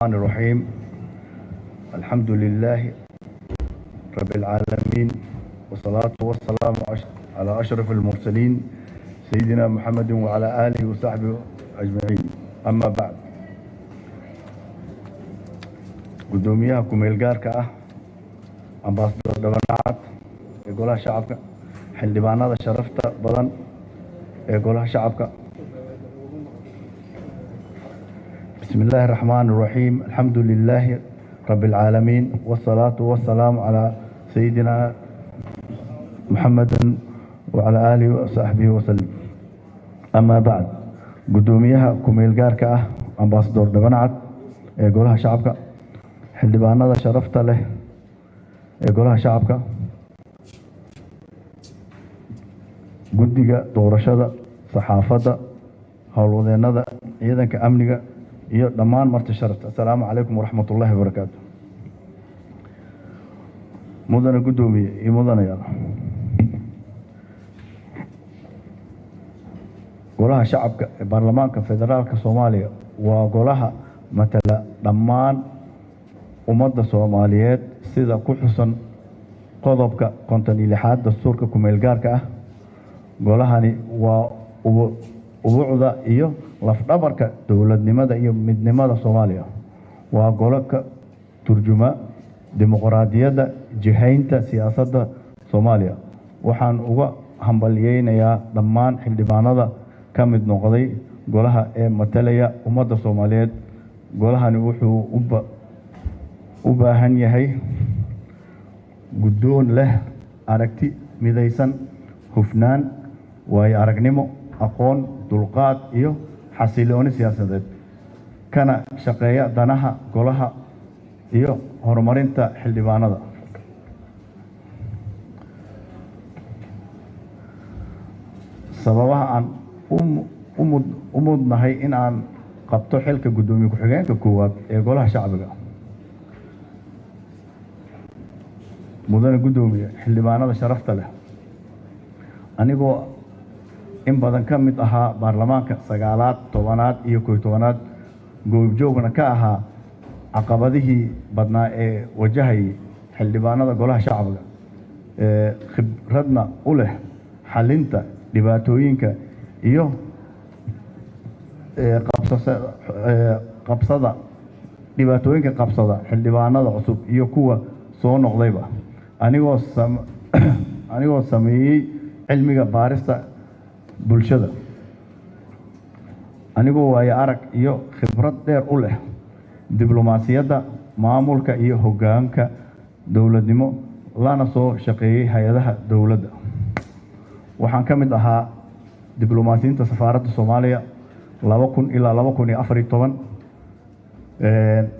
الرحمن الرحيم. الحمد لله رب العالمين، والصلاة والسلام على أشرف المرسلين سيدنا محمد وعلى آله وصحبه أجمعين. أما بعد، قدوميها كوميلغاركا أمباسدور دبنعات يقولها شعبك حلبان هذا شرفت بدن يقولها شعبك. بسم الله الرحمن الرحيم. الحمد لله رب العالمين، والصلاة والسلام على سيدنا محمد وعلى آله وصحبه وسلم. أما بعد، قدوميها كوميلغاركا أمباسدور دبنعات يقولها شعبك حلبان هذا شرفت له يقولها شعبك. guddiga doorashada, saxaafadda, howlwadeennada, ciidanka amniga iyo dhammaan marti sharafta, assalaamu calaykum waraxmatullaahi wabarakaatu. mudane guddoomiye iyo mudanayaal, golaha shacabka ee baarlamaanka federaalka soomaaliya waa golaha matala dhammaan ummadda soomaaliyeed sida ku xusan qodobka 56 dastuurka kumeelgaarka ah. golahani waa ubuucda iyo lafdhabarka dowladnimada iyo midnimada Soomaaliya. waa golo ka turjuma dimuqraadiyadda, jihaynta siyaasadda Soomaaliya. waxaan uga hambaliyeynayaa dhammaan xildhibaanada ka mid noqday golaha ee matalaya ummadda Soomaaliyeed. golahani wuxuu u baahan yahay guddoon leh aragti midaysan, hufnaan, waayo aragnimo, aqoon, dulqaad iyo xasilooni siyaasadeed, kana shaqeeya danaha golaha iyo horumarinta xildhibaanada. sababaha aan u mudnahay in aan qabto xilka guddoomiye ku-xigeenka koowaad ee golaha shacbiga. mudane guddoomiye, xildhibaanada sharafta leh, anigoo in badan ka mid ahaa baarlamaanka 9aad, 10aad iyo 11aad, goobjoogna ka ahaa caqabadihii badnaa ee wajahayay xildhibaanada golaha shacbiga, khibradna u leh xalinta dhibaatooyinka iyo dhibaatooyinka qabsada xildhibaanada cusub iyo kuwa soo noqdayba, anigoo sameeyey cilmiga baarista bulshada, anigoo waayo arag iyo khibrad dheer u leh diblomaasiyadda, maamulka iyo hoggaanka dowladnimo, lana soo shaqeeyey hay-adaha dowladda. waxaan ka mid ahaa diblomaasiyiinta safaaradda Soomaaliya 2000 ilaa 2014,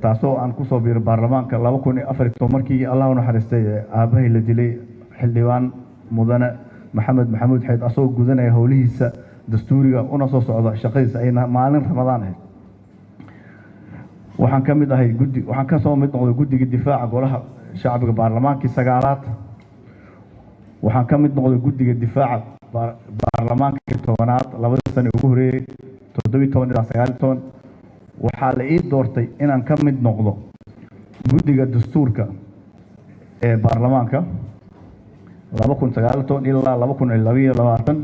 taasoo aan ku soo biiray baarlamaanka 2014 markii Allah u naxariistay aabahay la dilay xildhibaan mudane maxamed maxamuud xeyd, asoo gudanaya howlihiisa dastuuriga una soo socda shaqadiisa ayna maalin Ramadaan ahayd. waxaan ka soo mid noqday guddiga difaaca golaha shacbiga baarlamaankii 9aad. waxaan ka mid noqday guddiga difaaca baarlamaankii 10aad labadii sano ugu horeeyay 17 ilaa 19. waxaa la ii doortay inaan ka mid noqdo guddiga dastuurka ee baarlamaanka 2019 ilaa 2022,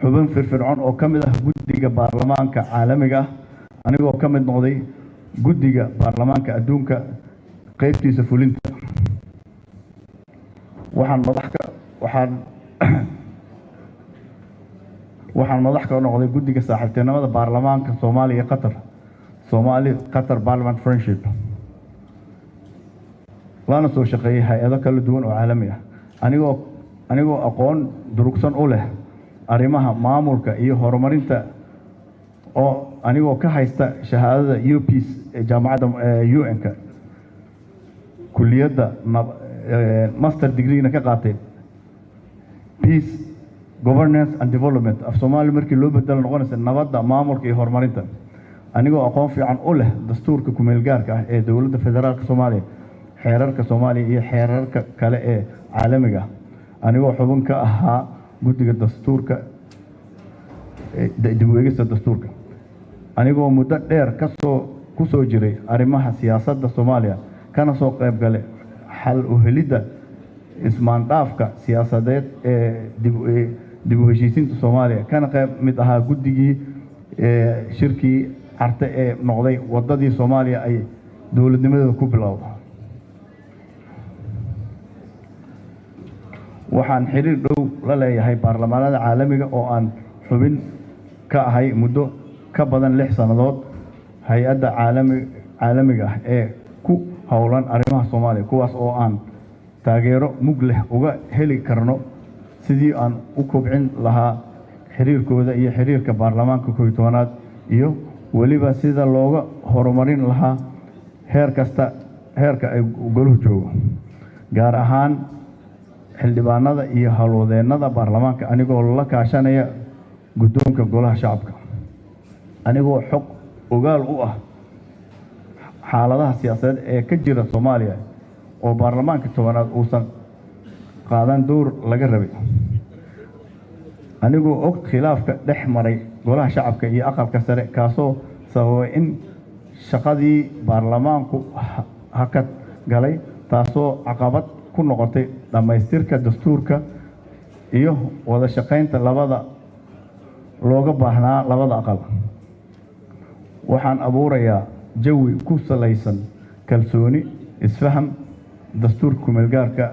xubin firfircoon oo ka mid ah guddiga baarlamaanka caalamiga ah, anigoo ka mid noqday guddiga baarlamaanka adduunka qaybtiisa fulinta. waxaan madax ka noqday guddiga saaxiibtinimada baarlamaanka Soomaaliya iyo Qatar, Qatar Parliament Friendship, lana soo shaqeeyay hay-ado kala duwan oo caalami ah, anigoo aqoon durugsan u leh arrimaha maamulka iyo horumarinta, oo anigoo ka haysta shahaadada UPs ee jaamacadda UN-ka, kulliyadda master degree-na ka qaatay Peace, Governance and Development af Soomaali markii loo bedelo noqonaysa nabadda, maamulka iyo horumarinta, anigoo aqoon fiican u leh dastuurka kumeelgaarka ah ee dowladda federaalka Soomaaliya, xeerarka Soomaaliya iyo xeerarka kale ee caalamiga, anigoo xubin ka ahaa guddiga dastuurka dib u eegista dastuurka, anigoo muddo dheer ka soo ku soo jiray arrimaha siyaasadda Soomaaliya kana soo qayb galay xal u helidda ismaandhaafka siyaasadeed ee dib u heshiisiinta Soomaaliya kana qayb mid ahaa guddigii shirkii carte ee noqday wadadii Soomaaliya ay dowladnimadeeda ku bilowday. waxaan xiriir dhow la leeyahay baarlamaanada caalamiga oo aan xubin ka ahay muddo ka badan 6 sanadood hay-adda caalamiga ah ee ku howlan arrimaha Soomaaliya kuwaas oo aan taageero mug leh uga heli karno sidii aan u kobcin lahaa xiriirkooda iyo xiriirka baarlamaanka 11aad iyo waliba sida looga horumarin lahaa heerka ay goluhu joogo gaar ahaan xildhibaanada iyo howlwadeennada baarlamaanka anigoo la kaashanaya guddoonka golaha shacabka anigoo xog ogaal u ah xaaladaha siyaasadeed ee ka jira Soomaaliya oo baarlamaanka 11aad uusan qaadan door laga rabay anigoo og khilaafka dhex maray golaha shacabka iyo aqalka sare kaasoo sababay in shaqadii baarlamaanku hakad galay taasoo caqabad ku noqotay dhamaystirka dastuurka iyo wada shaqaynta looga baahnaa labada aqal. waxaan abuurayaa jawi ku salaysan kalsooni isfaham dastuurka kumeelgaarka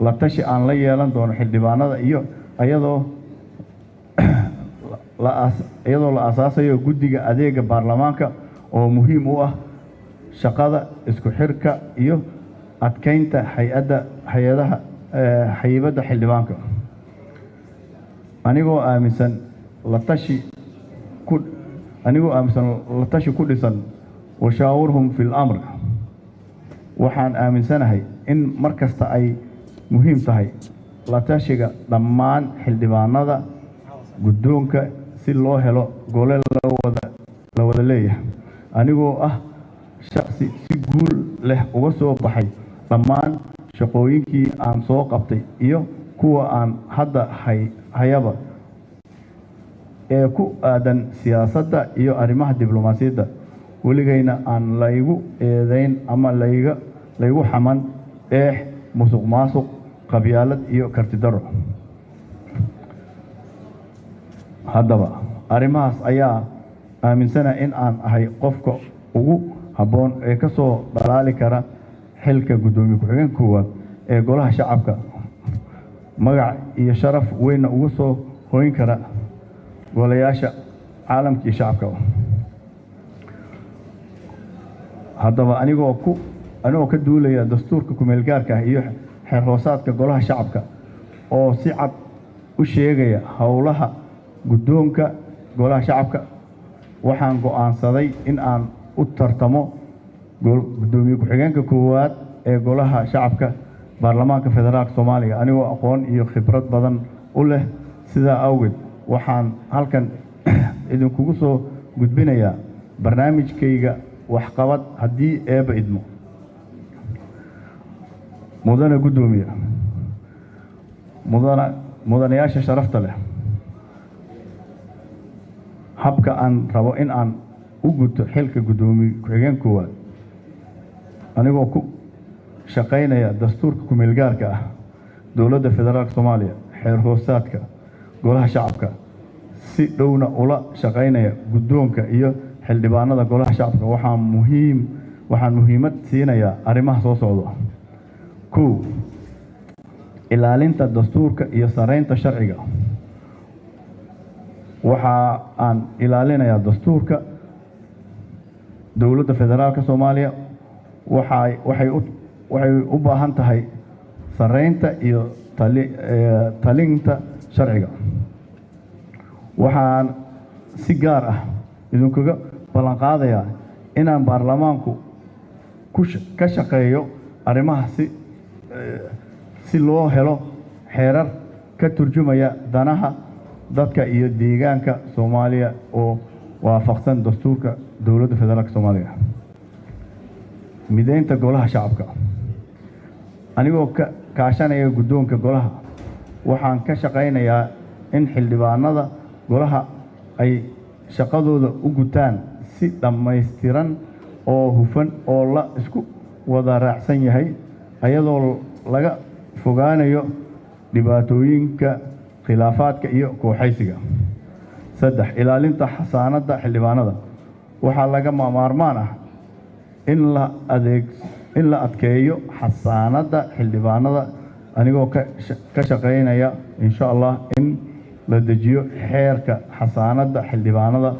la tashi aan la yeelan doono xildhibaanada iyo iyadoo la asaasayo guddiga adeega baarlamaanka oo muhiim u ah shaqada isku xirka iyo adkeynta hay'adda xildhibaanka anigoo aaminsan la tashi ku dhisan washaawirhum fil amr waxaan aaminsanahay in markasta ay muhiim tahay la tashiga dhammaan xildhibaanada guddoonka si loo helo gole la wada leeyahay anigoo ah shakhsi si guul leh uga soo baxay dhammaan shaqooyinkii aan soo qabtay iyo kuwa aan hadda hayaba ee ku aadan siyaasadda iyo arrimaha diblomaasiyadda weligayna aan laygu eedayn ama laygu xaman musuqmaasuq qabyaalad iyo karti darro haddaba arrimahaas ayaa aaminsanahay in aan ahay qofka ugu habboon ee ka soo dhalaali kara xilka guddoomiye ku-xigeenka koowaad ee golaha shacabka magac iyo sharaf weynna uga soo hoyn kara golayaasha caalamka iyo shacabka haddaba anigoo ka duulaya dastuurka kumeelgaarka ah iyo xeer hoosaadka golaha shacabka oo si cad u sheegaya howlaha guddoonka golaha shacabka waxaan go'aansaday in aan u tartamo guddoomiye ku-xigeenka koowaad ee golaha shacabka baarlamaanka federaalka Soomaaliya anigoo aqoon iyo khibrad badan u leh sidaa awgeed waxaan halkan idinkugu soo gudbinayaa barnaamijkayga waxqabad haddii eeba idmo mudane guddoomiye mudanayaasha sharafta leh habka aan rabo in aan u guto xilka guddoomiye ku-xigeenka koowaad anigoo ku shaqaynaya dastuurka kumeelgaarka ah dowladda federaalka Soomaaliya xeer hoosaadka golaha shacabka si dhowna ula shaqaynaya guddoonka iyo xildhibaanada golaha shacabka waxaan muhiimad siinayaa arrimaha soo socda 1 ilaalinta dastuurka iyo sareynta sharciga waxa aan ilaalinayaa dastuurka dowladda federaalka Soomaaliya waxay u baahan tahay sareynta iyo talinta sharciga waxaan si gaar ah idinkaga ballan qaadayaa inaan baarlamaanku ka shaqeeyo arrimaha si loo helo xeerar ka turjumaya danaha dadka iyo deegaanka Soomaaliya oo waafaqsan dastuurka dowladda federaalka Soomaaliya mideynta golaha shacabka anigoo ka kaashanaya guddoonka golaha waxaan ka shaqaynayaa in xildhibaanada golaha ay shaqadooda u gutaan si dhammaystiran oo hufan oo la isku wada raacsan yahay ayadoo laga fogaanayo dhibaatooyinka khilaafaadka iyo kooxaysiga. 3 ilaalinta xasaanadda xildhibaanada waxaa lagama maarmaan ah in la adkeeyo xasaanadda xildhibaanada anigoo ka shaqaynaya insha Allah in la dejiyo xeerka xasaanadda xildhibaanada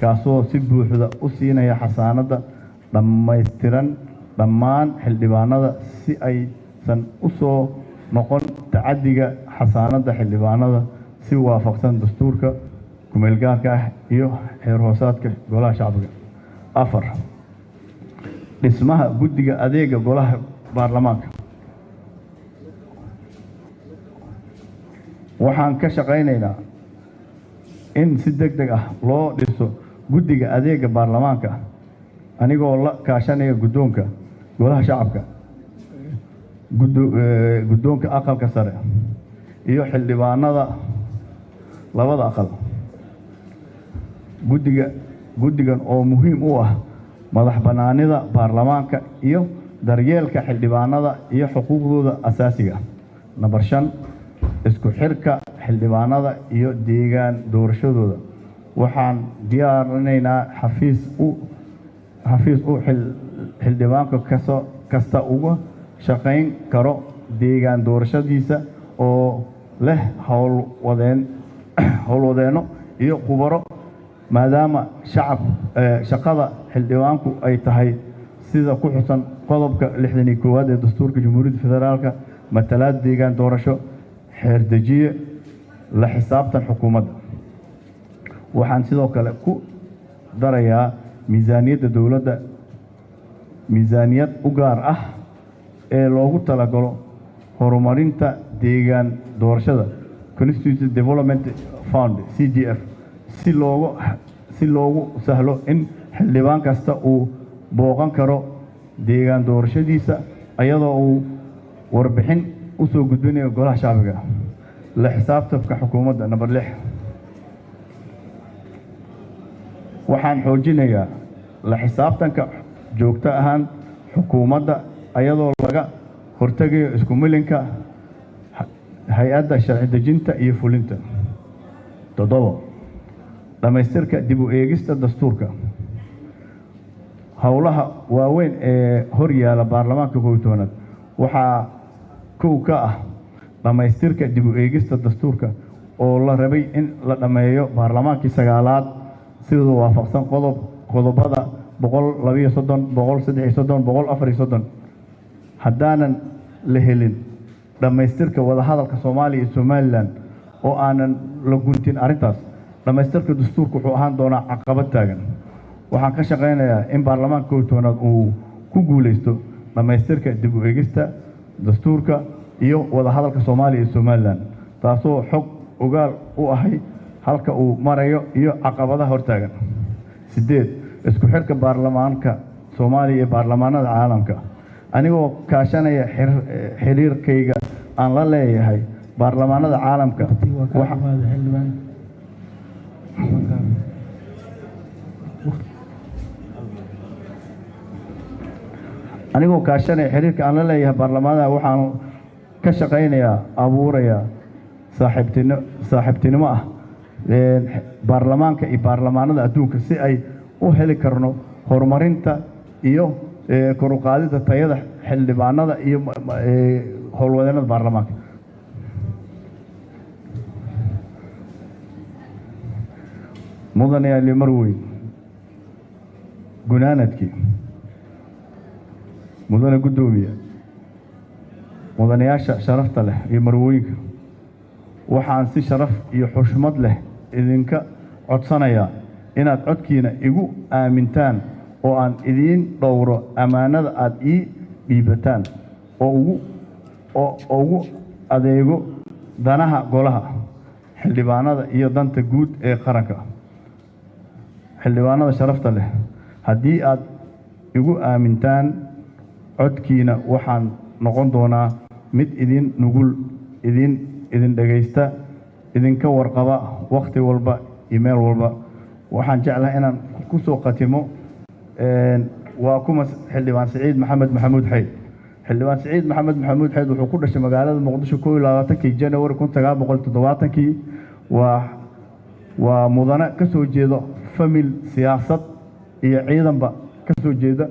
kaasoo si buuxda u siinaya xasaanadda dhammaystiran dhammaan xildhibaanada si aysan u soo noqon tacadiga xasaanadda xildhibaanada si waafaqsan dastuurka kumeelgaarka ah iyo xeer hoosaadka golaha shacbiga. 4 dhismaha guddiga adeega golaha baarlamaanka waxaan ka shaqaynaynaa in si degdeg ah loo dhiso guddiga adeega baarlamaanka anigoo la kaashanaya guddoonka golaha shacabka guddoonka aqalka sare iyo xildhibaanada labada aqal. guddigan oo muhiim u ah madax bannaanida baarlamaanka iyo daryeelka xildhibaanada iyo xuquuqdooda asaasiga. Number 5 isku xirka xildhibaanada iyo deegaan doorashadooda waxaan diyaarinaynaa xafiis u xildhibaanka kasta uga shaqayn karo deegaan doorashadiisa oo leh howlwadeenno iyo khubaro maadaama shaqada xildhibaanku ay tahay sida ku xusan qodobka 61 ee dastuurka Jamhuuriyadda Federaalka matalaad deegaan doorasho xeer dejiye la xisaabtan xukuumadda. waxaan sidoo kale ku darayaa miisaaniyadda dowladda miisaaniyad u gaar ah ee loogu talagalo horumarinta deegaan doorashada Constituency Development Fund CDF si loogu sahlo in xildhibaan kasta uu booqan karo deegaan doorashadiisa ayadoo uu warbixin u soo gudbinayo golaha shacbiga. la xisaabtanka xukuumadda. Number 6 waxaan xoojinayaa la xisaabtanka joogto ahaan xukuumadda ayadoo laga hortagayo isku milinka hay-adda sharci dejinta iyo fulinta. 7 dhamaystirka dib u eegista dastuurka howlaha waaweyn ee hor yaala baarlamaanka 11 waxaa kow ka ah dhamaystirka dib u eegista dastuurka oo la rabay in la dhameeyo baarlamaankii 9aad sidoo waafaqsan qodobada 132 133 134 haddaanan la helin dhamaystirka wadahadalka Soomaaliya iyo Somaliland oo aanan la guntin arrintaas dhamaystirka dastuurka wuxuu ahaan doonaa caqabad taagan. waxaan ka shaqaynayaa in baarlamaanka 11 uu ku guuleysto dhamaystirka dib u eegista dastuurka iyo wadahadalka Soomaaliya iyo Somaliland taasoo xog ogaal u ahay halka uu marayo iyo caqabadaha hortaagan. 8 isku xirka baarlamaanka Soomaaliya iyo baarlamaanada caalamka anigoo kaashanaya xiriirkayga aan la leeyahay baarlamaanada caalamka anigoo kaashanaya xiriirka aan la leeyahay baarlamaanada waxaan ka shaqaynayaa abuuraya saaxiibtinimo ah baarlamaanka iyo baarlamaanada adduunka si ay u heli karno horumarinta iyo kor u qaadida tayada xildhibaanada iyo howlwadeennada baarlamaanka. mudane marweyn gunaanadkii mudane guddoomiye mudanayaasha sharafta leh iyo marwooyinka waxaan si sharaf iyo xushmad leh idinka codsanayaa inaad codkiina igu aamintaan oo aan idiin dhowro ammaanada aad ii dhiibataan oo ugu adeego danaha golaha xildhibaanada iyo danta guud ee qaranka. xildhibaanada sharafta leh haddii aad igu aamintaan codkiina waxaan noqon doonaa mid idin nugul idin dhagaysta idinka warqaba waqti walba iyo meel walba waxaan jeclahay inaan ku soo qatimo waa kuma xildhibaan Saciid Maxamed Maxamuud Xayd. xildhibaan Saciid Maxamed Maxamuud Xayd wuxuu ku dhashay magaalada Muqdisho 21 January 1970 waa mudane ka soo jeedo famil siyaasad iyo ciidanba ka soo jeeda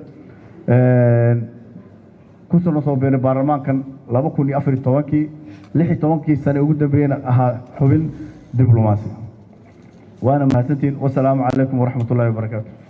ku soo biiray baarlamaankan 2014 16 sano ugu dambeeyna ahaa xubin diblomaasi. وانا mahadsantiin. والسلام عليكم ورحمة الله وبركاته.